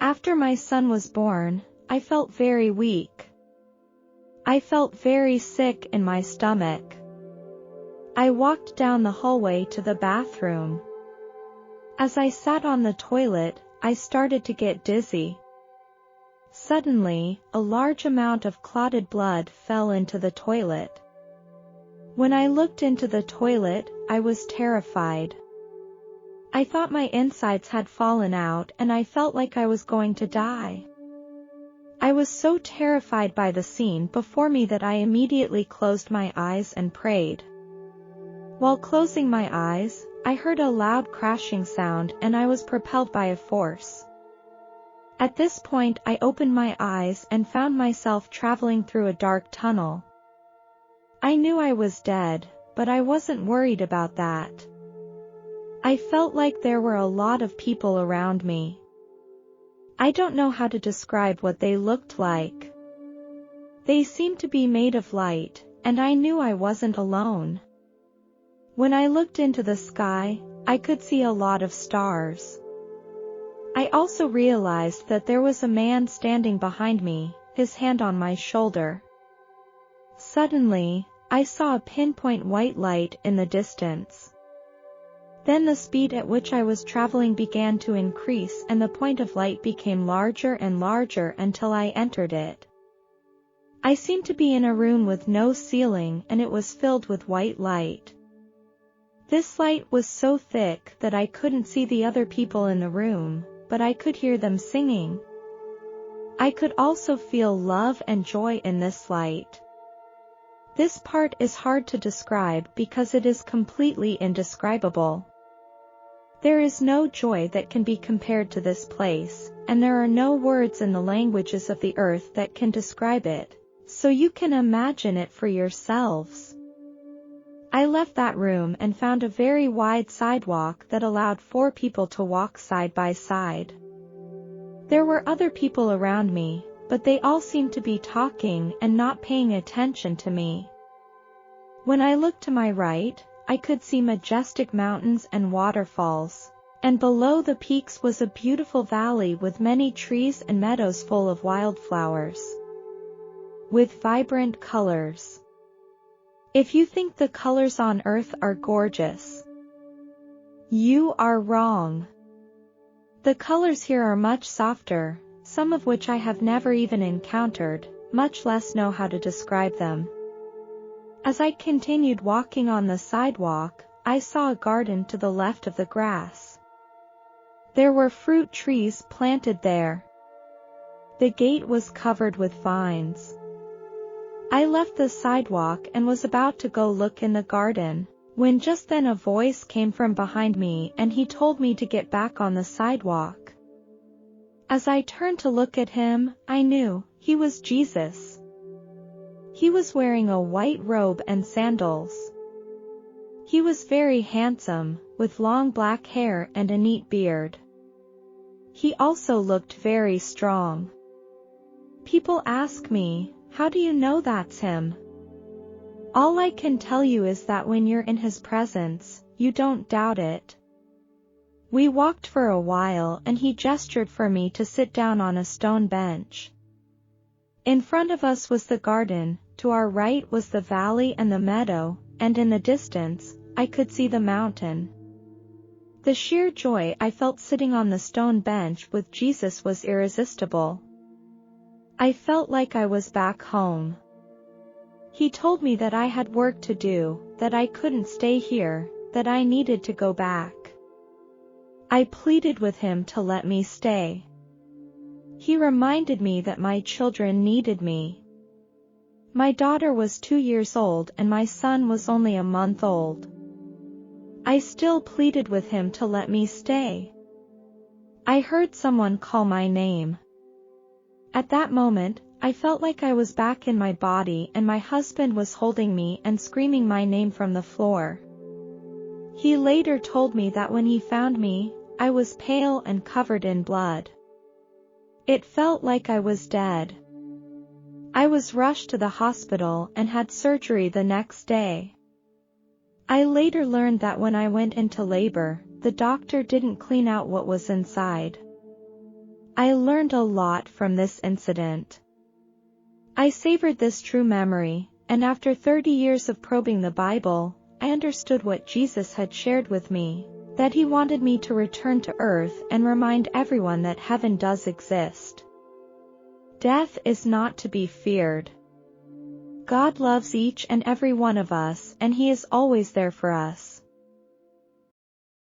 After my son was born, I felt very weak. I felt very sick in my stomach. I walked down the hallway to the bathroom. As I sat on the toilet, I started to get dizzy. Suddenly, a large amount of clotted blood fell into the toilet. When I looked into the toilet, I was terrified. I thought my insides had fallen out and I felt like I was going to die. I was so terrified by the scene before me that I immediately closed my eyes and prayed. While closing my eyes, I heard a loud crashing sound and I was propelled by a force. At this point I opened my eyes and found myself traveling through a dark tunnel. I knew I was dead, but I wasn't worried about that. I felt like there were a lot of people around me. I don't know how to describe what they looked like. They seemed to be made of light, and I knew I wasn't alone. When I looked into the sky, I could see a lot of stars. I also realized that there was a man standing behind me, his hand on my shoulder. Suddenly, I saw a pinpoint white light in the distance. Then the speed at which I was traveling began to increase and the point of light became larger and larger until I entered it. I seemed to be in a room with no ceiling and it was filled with white light. This light was so thick that I couldn't see the other people in the room, but I could hear them singing. I could also feel love and joy in this light. This part is hard to describe because it is completely indescribable. There is no joy that can be compared to this place, and there are no words in the languages of the earth that can describe it, so you can imagine it for yourselves. I left that room and found a very wide sidewalk that allowed 4 people to walk side by side. There were other people around me, but they all seemed to be talking and not paying attention to me. When I looked to my right, I could see majestic mountains and waterfalls, and below the peaks was a beautiful valley with many trees and meadows full of wildflowers, with vibrant colors. If you think the colors on Earth are gorgeous, you are wrong. The colors here are much softer, some of which I have never even encountered, much less know how to describe them. As I continued walking on the sidewalk, I saw a garden to the left of the grass. There were fruit trees planted there. The gate was covered with vines. I left the sidewalk and was about to go look in the garden, when just then a voice came from behind me and he told me to get back on the sidewalk. As I turned to look at him, I knew he was Jesus. He was wearing a white robe and sandals. He was very handsome, with long black hair and a neat beard. He also looked very strong. People ask me, "How do you know that's him?" All I can tell you is that when you're in his presence, you don't doubt it. We walked for a while and he gestured for me to sit down on a stone bench. In front of us was the garden, to our right was the valley and the meadow, and in the distance, I could see the mountain. The sheer joy I felt sitting on the stone bench with Jesus was irresistible. I felt like I was back home. He told me that I had work to do, that I couldn't stay here, that I needed to go back. I pleaded with him to let me stay. He reminded me that my children needed me. My daughter was 2 years old and my son was only a month old. I still pleaded with him to let me stay. I heard someone call my name. At that moment, I felt like I was back in my body and my husband was holding me and screaming my name from the floor. He later told me that when he found me, I was pale and covered in blood. It felt like I was dead. I was rushed to the hospital and had surgery the next day. I later learned that when I went into labor, the doctor didn't clean out what was inside. I learned a lot from this incident. I savored this true memory, and after 30 years of probing the Bible, I understood what Jesus had shared with me, that he wanted me to return to earth and remind everyone that heaven does exist. Death is not to be feared. God loves each and every one of us, and he is always there for us.